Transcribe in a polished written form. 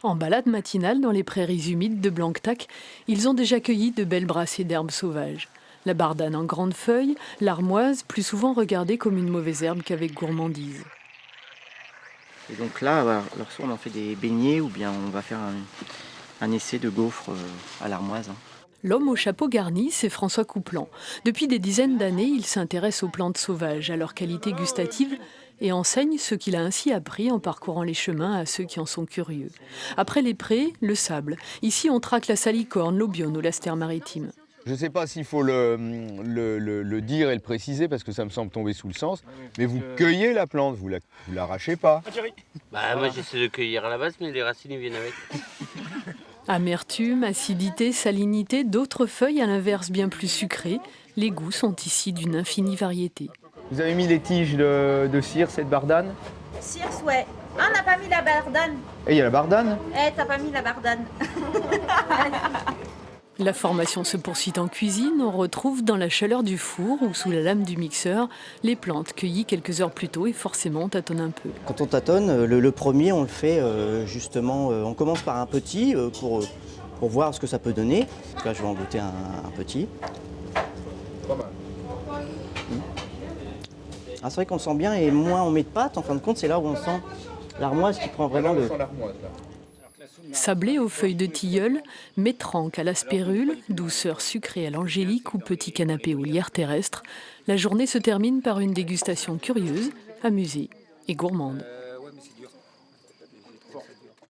En balade matinale dans les prairies humides de Blanquetac, ils ont déjà cueilli de belles brassées d'herbes sauvages. La bardane en grandes feuilles, l'armoise, plus souvent regardée comme une mauvaise herbe qu'avec gourmandise. Et donc là, voilà, alors soit on en fait des beignets ou bien on va faire un essai de gaufre à l'armoise. L'homme au chapeau garni, c'est François Couplan. Depuis des dizaines d'années, il s'intéresse aux plantes sauvages, à leur qualité gustative et enseigne ce qu'il a ainsi appris en parcourant les chemins à ceux qui en sont curieux. Après les prés, le sable. Ici, on traque la salicorne, l'aubione ou l'astère maritime. Je ne sais pas s'il faut le dire et le préciser parce que ça me semble tomber sous le sens, mais vous cueillez la plante, vous l'arrachez pas. Moi j'essaie de cueillir à la base, mais les racines ils viennent avec. Amertume, acidité, salinité, d'autres feuilles à l'inverse bien plus sucrées. Les goûts sont ici d'une infinie variété. Vous avez mis les tiges de cire, cette bardane? Circe, ouais. Ah, on n'a pas mis la bardane. Et il y a la bardane? T'as pas mis la bardane. La formation se poursuit en cuisine. On retrouve dans la chaleur du four ou sous la lame du mixeur les plantes cueillies quelques heures plus tôt et forcément on tâtonne un peu. Quand on tâtonne, le premier on le fait justement, on commence par un petit pour voir ce que ça peut donner. Là je vais en goûter un petit. Pas mal. Ah, c'est vrai qu'on le sent bien et moins on met de pâte, en fin de compte c'est là où on sent l'armoise qui prend vraiment le... Sablé aux feuilles de tilleul, métranque à l'aspérule, douceur sucrée à l'angélique ou petit canapé aux lierres terrestres, la journée se termine par une dégustation curieuse, amusée et gourmande.